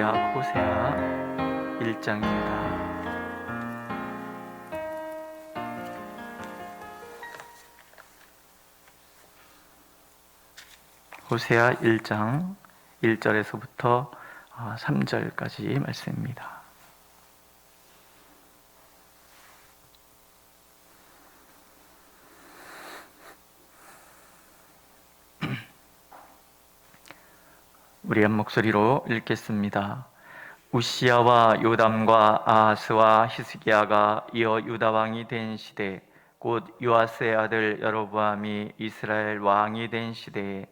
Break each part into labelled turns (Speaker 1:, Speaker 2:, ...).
Speaker 1: 구약 호세아 1장입니다. 호세아 1장 1절에서부터 3절까지 말씀입니다. 우리 한 목소리로 읽겠습니다. 우시야와 요담과 아하스와 히스기야가 이어 유다 왕이 된 시대, 곧 요아스의 아들 여로보암이 이스라엘 왕이 된 시대에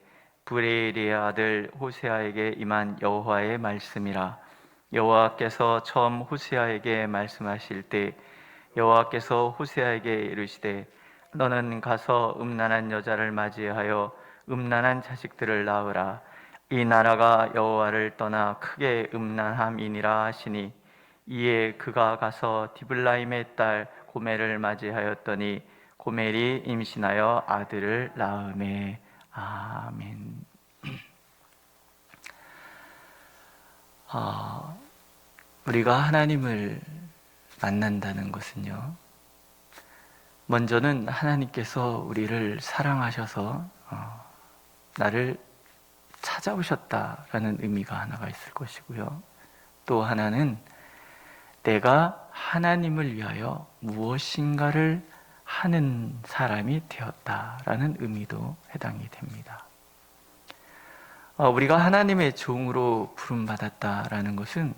Speaker 1: 브레일의 아들 호세아에게 임한 여호와의 말씀이라. 여호와께서 처음 호세아에게 말씀하실 때 여호와께서 호세아에게 이르시되 너는 가서 음란한 여자를 맞이하여 음란한 자식들을 낳으라. 이 나라가 여호와를 떠나 크게 음란함이니라 하시니, 이에 그가 가서 디블라임의 딸 고멜을 맞이하였더니 고멜이 임신하여 아들을 낳으매. 아멘. 우리가 하나님을 만난다는 것은요, 먼저는 하나님께서 우리를 사랑하셔서 나를 찾아오셨다라는 의미가 하나가 있을 것이고요. 또 하나는 내가 하나님을 위하여 무엇인가를 하는 사람이 되었다라는 의미도 해당이 됩니다. 우리가 하나님의 종으로 부름받았다라는 것은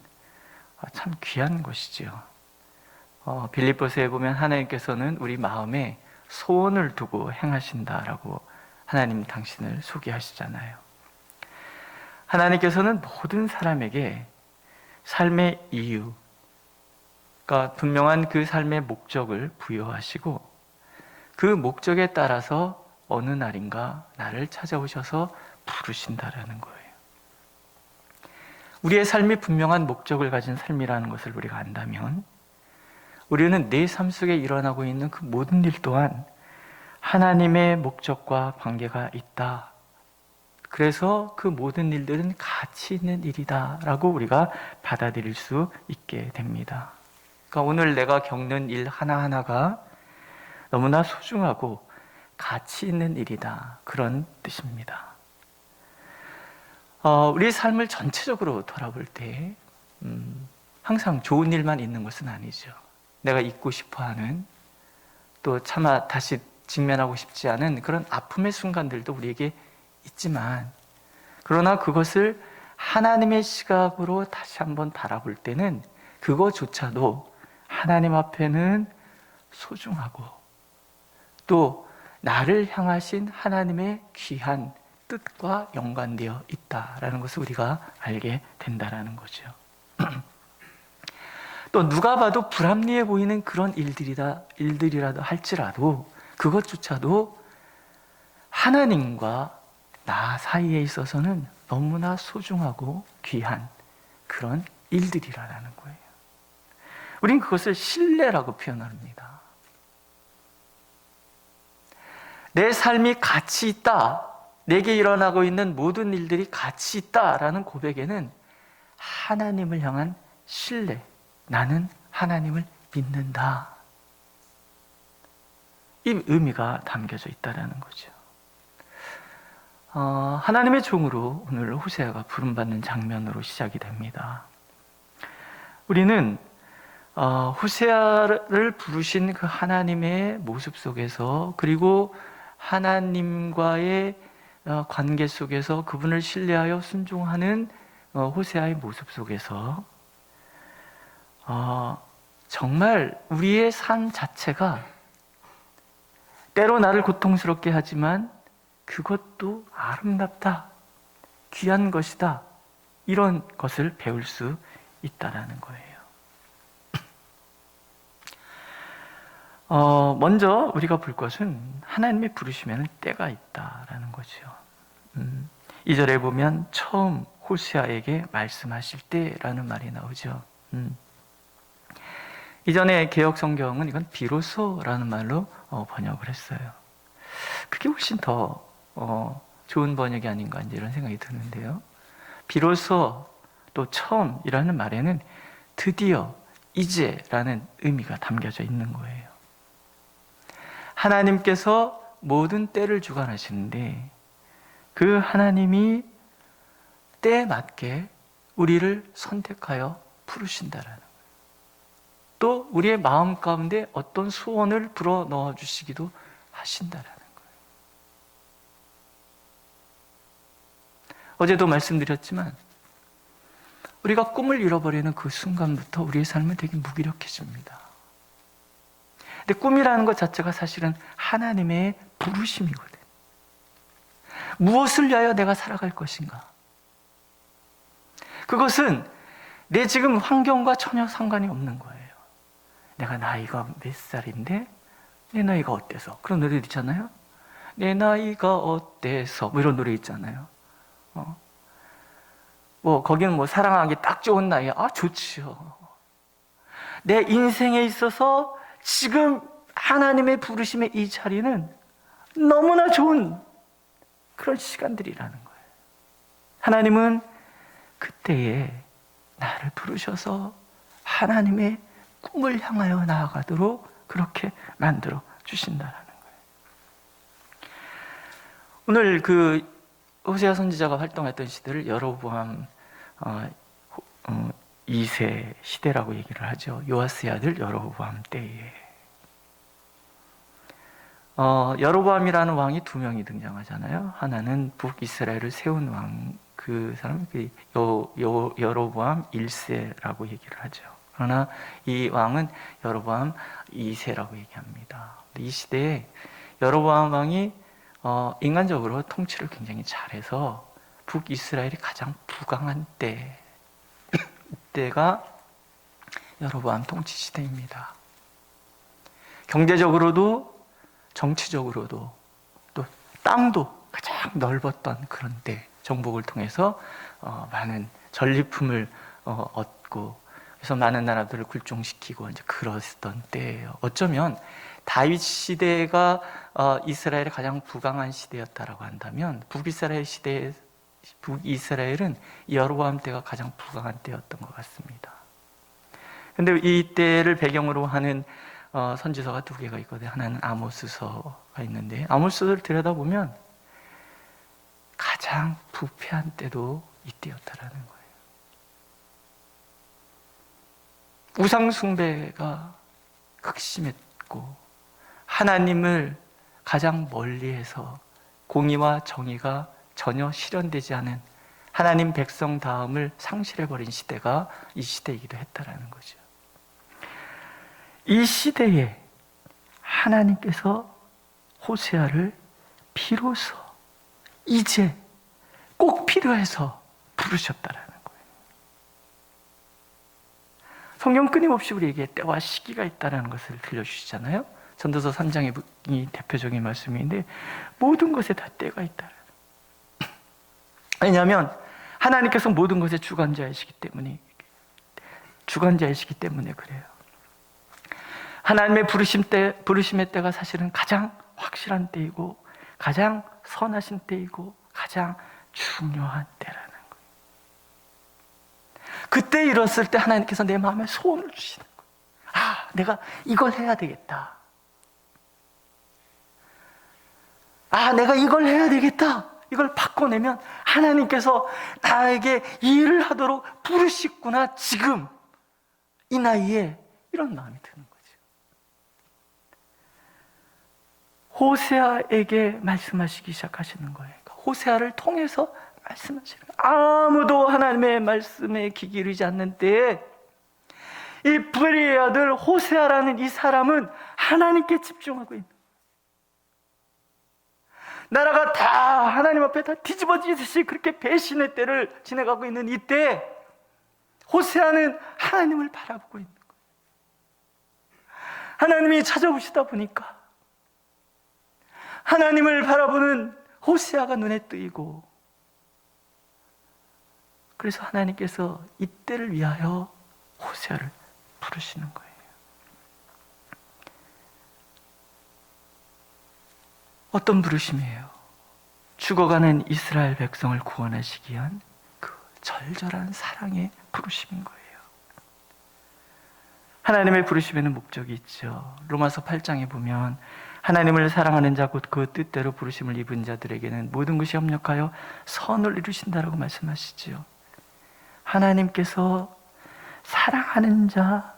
Speaker 1: 참 귀한 것이지요. 빌립보서에 보면 하나님께서는 우리 마음에 소원을 두고 행하신다라고 하나님 당신을 소개하시잖아요. 하나님께서는 모든 사람에게 삶의 이유, 그러니까 분명한 그 삶의 목적을 부여하시고 그 목적에 따라서 어느 날인가 나를 찾아오셔서 부르신다라는 거예요. 우리의 삶이 분명한 목적을 가진 삶이라는 것을 우리가 안다면 우리는 내 삶 속에 일어나고 있는 그 모든 일 또한 하나님의 목적과 관계가 있다. 그래서 그 모든 일들은 가치 있는 일이다 라고 우리가 받아들일 수 있게 됩니다. 그러니까 오늘 내가 겪는 일 하나하나가 너무나 소중하고 가치 있는 일이다, 그런 뜻입니다. 우리 삶을 전체적으로 돌아볼 때 항상 좋은 일만 있는 것은 아니죠. 내가 잊고 싶어하는, 또 차마 다시 직면하고 싶지 않은 그런 아픔의 순간들도 우리에게 있지만, 그러나 그것을 하나님의 시각으로 다시 한번 바라볼 때는 그것조차도 하나님 앞에는 소중하고 또 나를 향하신 하나님의 귀한 뜻과 연관되어 있다라는 것을 우리가 알게 된다라는 거죠. 또 누가 봐도 불합리해 보이는 그런 일들이라도 할지라도 그것조차도 하나님과 나 사이에 있어서는 너무나 소중하고 귀한 그런 일들이라는 거예요. 우린 그것을 신뢰라고 표현합니다. 내 삶이 가치 있다, 내게 일어나고 있는 모든 일들이 가치 있다라는 고백에는 하나님을 향한 신뢰, 나는 하나님을 믿는다, 이 의미가 담겨져 있다는 거죠. 하나님의 종으로 오늘 호세아가 부름받는 장면으로 시작이 됩니다. 우리는 호세아를 부르신 그 하나님의 모습 속에서, 그리고 하나님과의 관계 속에서 그분을 신뢰하여 순종하는 호세아의 모습 속에서 정말 우리의 삶 자체가 때로 나를 고통스럽게 하지만 그것도 아름답다, 귀한 것이다, 이런 것을 배울 수 있다라는 거예요. 먼저 우리가 볼 것은 하나님의 부르시면 때가 있다라는 거죠. 2절에 보면 처음 호세아에게 말씀하실 때라는 말이 나오죠. 이전에 개역 성경은 이건 비로소라는 말로 번역을 했어요. 그게 훨씬 더 좋은 번역이 아닌가 이런 생각이 드는데요. 비로소 또 처음이라는 말에는 드디어, 이제라는 의미가 담겨져 있는 거예요. 하나님께서 모든 때를 주관하시는데 그 하나님이 때에 맞게 우리를 선택하여 부르신다라는 거예요. 또 우리의 마음 가운데 어떤 소원을 불어넣어 주시기도 하신다라는 거예요. 어제도 말씀드렸지만 우리가 꿈을 잃어버리는 그 순간부터 우리의 삶은 되게 무기력해집니다. 근데 꿈이라는 것 자체가 사실은 하나님의 부르심이거든요. 무엇을 위하여 내가 살아갈 것인가? 그것은 내 지금 환경과 전혀 상관이 없는 거예요. 내가 나이가 몇 살인데 내 나이가 어때서? 그런 노래 있잖아요. 내 나이가 어때서? 뭐 이런 노래 있잖아요. 뭐 거기는 뭐 사랑하기 딱 좋은 나이야. 아, 좋지요. 내 인생에 있어서 지금 하나님의 부르심의 이 자리는 너무나 좋은 그런 시간들이라는 거예요. 하나님은 그때에 나를 부르셔서 하나님의 꿈을 향하여 나아가도록 그렇게 만들어 주신다라는 거예요. 오늘 그 호세아 선지자가 활동했던 시대를 여로보암 2세 시대라고 얘기를 하죠. 요아스의 아들 여로보암 때에 여로보암이라는 왕이 두 명이 등장하잖아요. 하나는 북이스라엘을 세운 왕, 그 사람이 여로보암 1세라고 얘기를 하죠. 그러나 이 왕은 여로보암 2세라고 얘기합니다. 이 시대에 여로보암 왕이 인간적으로 통치를 굉장히 잘해서 북이스라엘이 가장 부강한 때가 여로보암 통치 시대입니다. 경제적으로도 정치적으로도 또 땅도 가장 넓었던 그런 때, 정복을 통해서 많은 전리품을 얻고 그래서 많은 나라들을 굴종시키고 이제 그랬던 때예요. 어쩌면 다윗 시대가 이스라엘의 가장 부강한 시대였다라고 한다면 북이스라엘은 여로보암 때가 가장 부강한 때였던 것 같습니다. 그런데 이 때를 배경으로 하는 선지서가 두 개가 있거든요. 하나는 아모스서가 있는데 아모스서를 들여다보면 가장 부패한 때도 이때였다라는 거예요. 우상 숭배가 극심했고 하나님을 가장 멀리해서 공의와 정의가 전혀 실현되지 않은 하나님 백성다움을 상실해버린 시대가 이 시대이기도 했다라는 거죠. 이 시대에 하나님께서 호세아를 비로소 이제 꼭 필요해서 부르셨다라는 거예요. 성경 끊임없이 우리에게 때와 시기가 있다는 것을 들려주시잖아요. 전도서 3장이 대표적인 말씀인데 모든 것에 다 때가 있다. 왜냐하면 하나님께서 모든 것의 주관자이시기 때문에 그래요. 하나님의 부르심의 때가 사실은 가장 확실한 때이고 가장 선하신 때이고 가장 중요한 때라는 거예요. 그때 이뤘을 때 하나님께서 내 마음에 소원을 주시는 거예요. 아, 내가 이걸 해야 되겠다. 아, 내가 이걸 해야 되겠다. 이걸 바꿔내면 하나님께서 나에게 이 일을 하도록 부르시구나. 지금 이 나이에 이런 마음이 드는 거죠. 호세아에게 말씀하시기 시작하시는 거예요. 호세아를 통해서 말씀하시는 거예요. 아무도 하나님의 말씀에 귀 기울이지 않는 때에 이 브리의 아들 호세아라는 이 사람은 하나님께 집중하고 있는 거예요. 나라가 다 하나님 앞에 다 뒤집어지듯이 그렇게 배신의 때를 지내가고 있는 이때 호세아는 하나님을 바라보고 있는 거예요. 하나님이 찾아오시다 보니까 하나님을 바라보는 호세아가 눈에 뜨이고 그래서 하나님께서 이때를 위하여 호세아를 부르시는 거예요. 어떤 부르심이에요? 죽어가는 이스라엘 백성을 구원하시기 위한 그 절절한 사랑의 부르심인 거예요. 하나님의 부르심에는 목적이 있죠. 로마서 8장에 보면 하나님을 사랑하는 자 곧 그 뜻대로 부르심을 입은 자들에게는 모든 것이 협력하여 선을 이루신다라고 말씀하시지요. 하나님께서 사랑하는 자,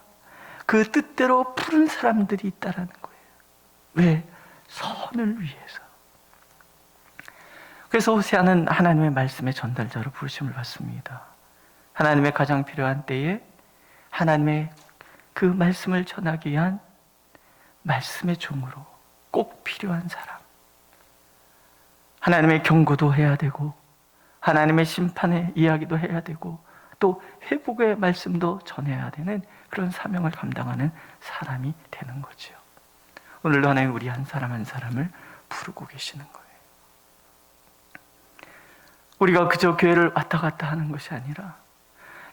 Speaker 1: 그 뜻대로 부른 사람들이 있다라는 거예요. 왜? 선을 위해서. 그래서 호세아는 하나님의 말씀의 전달자로 부르심을 받습니다. 하나님의 가장 필요한 때에 하나님의 그 말씀을 전하기 위한 말씀의 종으로 꼭 필요한 사람. 하나님의 경고도 해야 되고 하나님의 심판의 이야기도 해야 되고 또 회복의 말씀도 전해야 되는 그런 사명을 감당하는 사람이 되는 거죠. 오늘도 하나님 우리 한 사람 한 사람을 부르고 계시는 거예요. 우리가 그저 교회를 왔다 갔다 하는 것이 아니라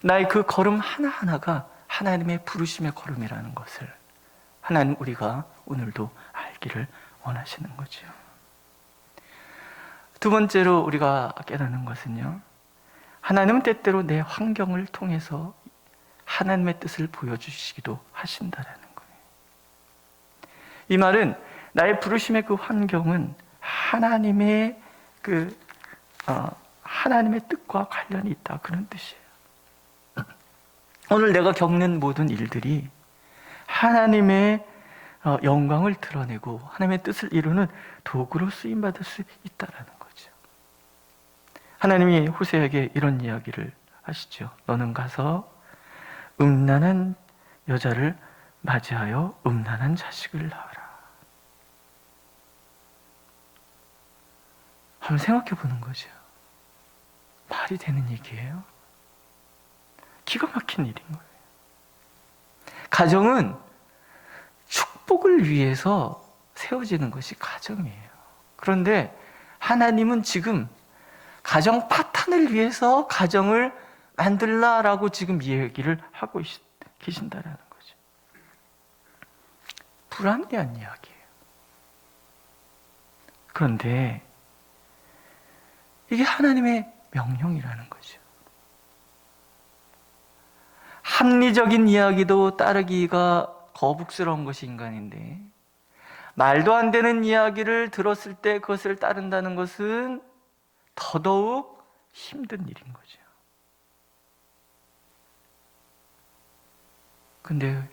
Speaker 1: 나의 그 걸음 하나하나가 하나님의 부르심의 걸음이라는 것을 하나님 우리가 오늘도 알기를 원하시는 거죠. 두 번째로 우리가 깨닫는 것은요, 하나님은 때때로 내 환경을 통해서 하나님의 뜻을 보여주시기도 하신다라는 거예요. 이 말은 나의 부르심의 그 환경은 하나님의 하나님의 뜻과 관련이 있다, 그런 뜻이에요. 오늘 내가 겪는 모든 일들이 하나님의 영광을 드러내고 하나님의 뜻을 이루는 도구로 쓰임받을 수 있다라는 거죠. 하나님이 호세에게 이런 이야기를 하시죠. 너는 가서 음란한 여자를 맞이하여 음란한 자식을 낳아라. 한번 생각해 보는 거죠. 말이 되는 얘기예요? 기가 막힌 일인 거예요. 가정은 축복을 위해서 세워지는 것이 가정이에요. 그런데 하나님은 지금 가정 파탄을 위해서 가정을 만들라라고 지금 이 얘기를 하고 계신다라는 거죠. 불합리한 이야기예요. 그런데 이게 하나님의 명령이라는 거죠. 합리적인 이야기도 따르기가 거북스러운 것이 인간인데 말도 안 되는 이야기를 들었을 때 그것을 따른다는 것은 더더욱 힘든 일인 거죠. 근데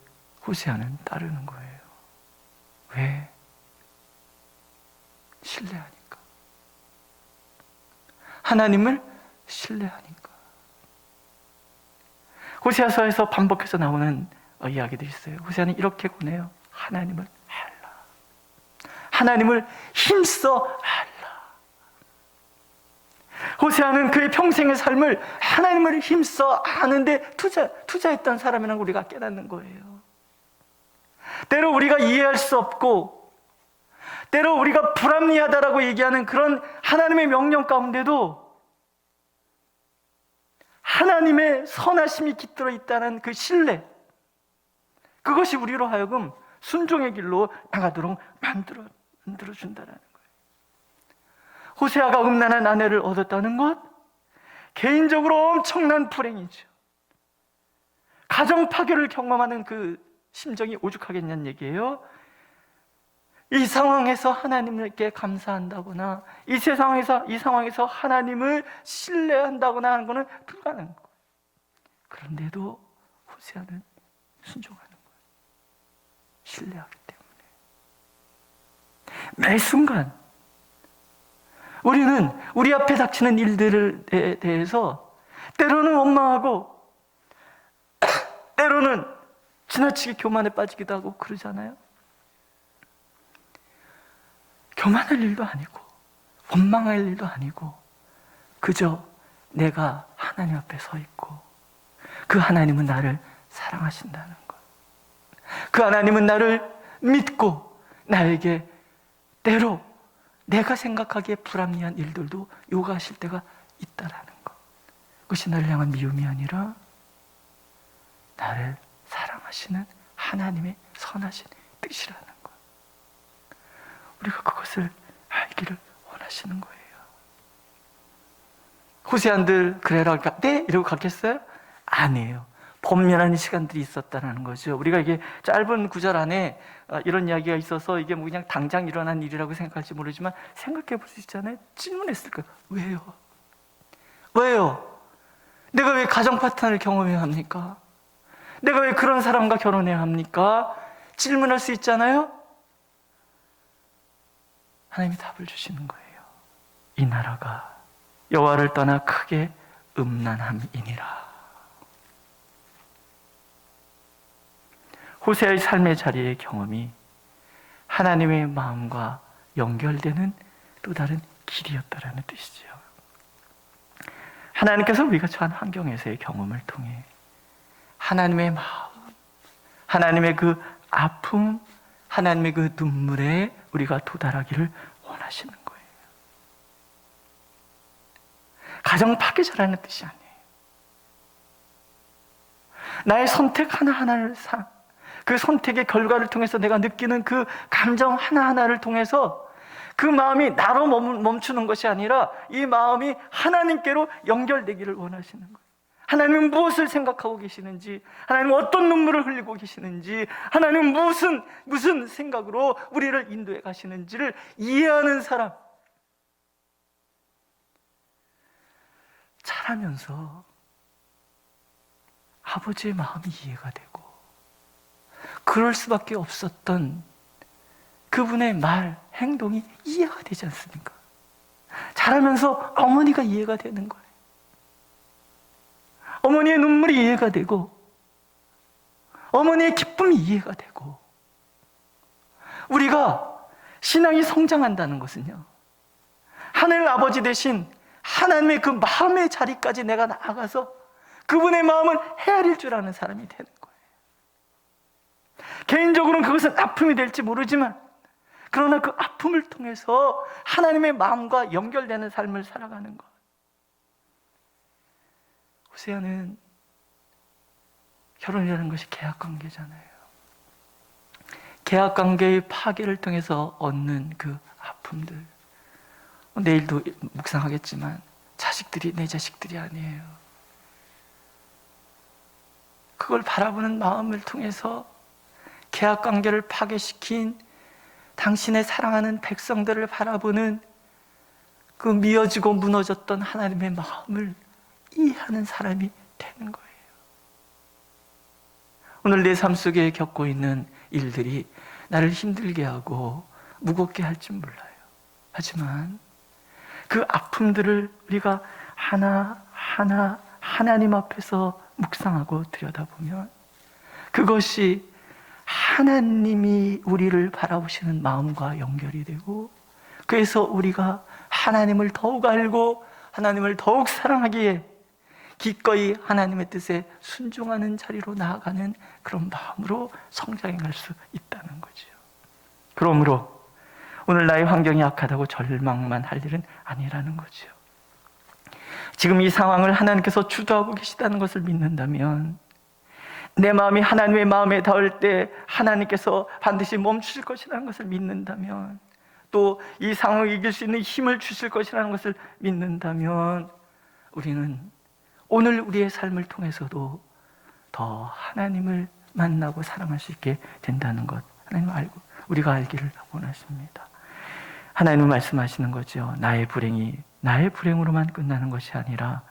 Speaker 1: 호세아는 따르는 거예요. 왜? 신뢰하니까. 하나님을 신뢰하니까. 호세아서에서 반복해서 나오는 이야기들이 있어요. 호세아는 이렇게 권해요. 하나님을 알라. 하나님을 힘써 알라. 호세아는 그의 평생의 삶을 하나님을 힘써 아는데 투자했던 사람이라는 걸 우리가 깨닫는 거예요. 때로 우리가 이해할 수 없고 때로 우리가 불합리하다라고 얘기하는 그런 하나님의 명령 가운데도 하나님의 선하심이 깃들어 있다는 그 신뢰, 그것이 우리로 하여금 순종의 길로 나가도록 만들어준다는 거예요. 호세아가 음란한 아내를 얻었다는 것, 개인적으로 엄청난 불행이죠. 가정 파괴를 경험하는 그 심정이 오죽하겠냐는 얘기예요. 이 상황에서 하나님께 감사한다거나 이 상황에서 하나님을 신뢰한다거나 하는 것은 불가능한 거예요. 그런데도 호세아는 순종하는 거예요. 신뢰하기 때문에. 매 순간 우리는 우리 앞에 닥치는 일들에 대해서 때로는 원망하고 때로는 지나치게 교만에 빠지기도 하고 그러잖아요. 교만할 일도 아니고 원망할 일도 아니고 그저 내가 하나님 앞에 서 있고 그 하나님은 나를 사랑하신다는 것, 그 하나님은 나를 믿고 나에게 때로 내가 생각하기에 불합리한 일들도 요구하실 때가 있다라는 것, 그것이 나를 향한 미움이 아니라 나를 사랑하시는 하나님의 선하신 뜻이라는 것, 우리가 그것을 알기를 원하시는 거예요. 호세안들 그래라 그러니까 네? 이러고 갔겠어요? 아니에요. 범면한 시간들이 있었다는 거죠. 우리가 이게 짧은 구절 안에 이런 이야기가 있어서 이게 뭐 그냥 당장 일어난 일이라고 생각할지 모르지만 생각해 볼 수 있잖아요. 질문했을 거예요. 왜요? 왜요? 내가 왜 가정 파탄을 경험해야 합니까? 내가 왜 그런 사람과 결혼해야 합니까? 질문할 수 있잖아요. 하나님이 답을 주시는 거예요. 이 나라가 여호와를 떠나 크게 음란함이니라. 호세아의 삶의 자리의 경험이 하나님의 마음과 연결되는 또 다른 길이었다라는 뜻이죠. 하나님께서 우리가 처한 환경에서의 경험을 통해 하나님의 마음, 하나님의 그 아픔, 하나님의 그 눈물에 우리가 도달하기를 원하시는 거예요. 가정 파괴자라는 뜻이 아니에요. 나의 선택 하나하나를 그 선택의 결과를 통해서 내가 느끼는 그 감정 하나하나를 통해서 그 마음이 나로 멈추는 것이 아니라 이 마음이 하나님께로 연결되기를 원하시는 거예요. 하나님은 무엇을 생각하고 계시는지, 하나님은 어떤 눈물을 흘리고 계시는지, 하나님은 무슨 생각으로 우리를 인도해 가시는지를 이해하는 사람. 자라면서 아버지의 마음이 이해가 되고 그럴 수밖에 없었던 그분의 말, 행동이 이해가 되지 않습니까? 자라면서 어머니가 이해가 되는 거예요. 어머니의 눈물이 이해가 되고 어머니의 기쁨이 이해가 되고 우리가 신앙이 성장한다는 것은요, 하늘 아버지 대신 하나님의 그 마음의 자리까지 내가 나아가서 그분의 마음을 헤아릴 줄 아는 사람이 되는 거예요. 개인적으로는 그것은 아픔이 될지 모르지만 그러나 그 아픔을 통해서 하나님의 마음과 연결되는 삶을 살아가는 것. 호세아는 결혼이라는 것이 계약관계잖아요. 계약관계의 파괴를 통해서 얻는 그 아픔들, 내일도 묵상하겠지만 자식들이 내 자식들이 아니에요. 그걸 바라보는 마음을 통해서 계약관계를 파괴시킨 당신의 사랑하는 백성들을 바라보는 그 미어지고 무너졌던 하나님의 마음을 이해하는 사람이 되는 거예요. 오늘 내 삶 속에 겪고 있는 일들이 나를 힘들게 하고 무겁게 할지 몰라요. 하지만 그 아픔들을 우리가 하나하나 하나님 앞에서 묵상하고 들여다보면 그것이 하나님이 우리를 바라보시는 마음과 연결이 되고 그래서 우리가 하나님을 더욱 알고 하나님을 더욱 사랑하기에 기꺼이 하나님의 뜻에 순종하는 자리로 나아가는 그런 마음으로 성장해 갈 수 있다는 거죠. 그러므로 오늘 나의 환경이 악하다고 절망만 할 일은 아니라는 거죠. 지금 이 상황을 하나님께서 주도하고 계시다는 것을 믿는다면 내 마음이 하나님의 마음에 닿을 때 하나님께서 반드시 멈추실 것이라는 것을 믿는다면 또 이 상황을 이길 수 있는 힘을 주실 것이라는 것을 믿는다면 우리는 오늘 우리의 삶을 통해서도 더 하나님을 만나고 사랑할 수 있게 된다는 것 하나님 알고 우리가 알기를 원하십니다. 하나님은 말씀하시는 거죠. 나의 불행이 나의 불행으로만 끝나는 것이 아니라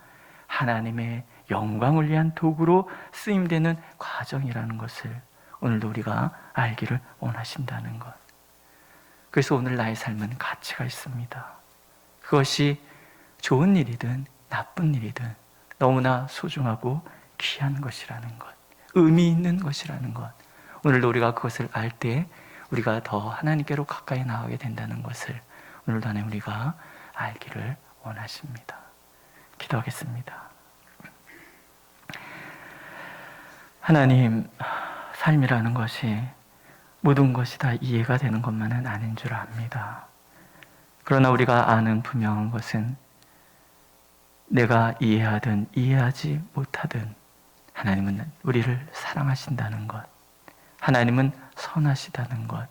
Speaker 1: 하나님의 영광을 위한 도구로 쓰임되는 과정이라는 것을 오늘도 우리가 알기를 원하신다는 것. 그래서 오늘 나의 삶은 가치가 있습니다. 그것이 좋은 일이든 나쁜 일이든 너무나 소중하고 귀한 것이라는 것, 의미 있는 것이라는 것. 오늘도 우리가 그것을 알 때 우리가 더 하나님께로 가까이 나가게 된다는 것을 오늘도 하나님 우리가 알기를 원하십니다. 기도하겠습니다. 하나님, 삶이라는 것이 모든 것이 다 이해가 되는 것만은 아닌 줄 압니다. 그러나 우리가 아는 분명한 것은 내가 이해하든 이해하지 못하든 하나님은 우리를 사랑하신다는 것, 하나님은 선하시다는 것,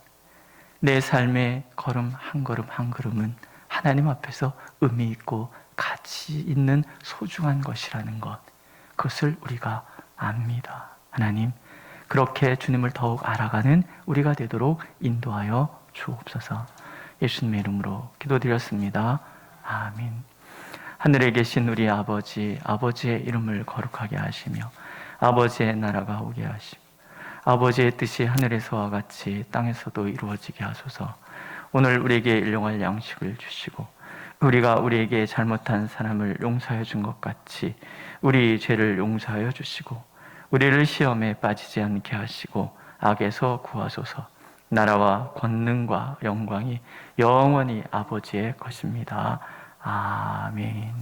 Speaker 1: 내 삶의 걸음 한 걸음 한 걸음은 하나님 앞에서 의미 있고 가치 가치 있는 소중한 것이라는 것, 그것을 우리가 압니다. 하나님, 그렇게 주님을 더욱 알아가는 우리가 되도록 인도하여 주옵소서. 예수님의 이름으로 기도드렸습니다. 아멘. 하늘에 계신 우리 아버지, 아버지의 이름을 거룩하게 하시며 아버지의 나라가 오게 하시고 아버지의 뜻이 하늘에서와 같이 땅에서도 이루어지게 하소서. 오늘 우리에게 일용할 양식을 주시고 우리가 우리에게 잘못한 사람을 용서해 준 것 같이 우리 죄를 용서하여 주시고 우리를 시험에 빠지지 않게 하시고 악에서 구하소서. 나라와 권능과 영광이 영원히 아버지의 것입니다. 아멘.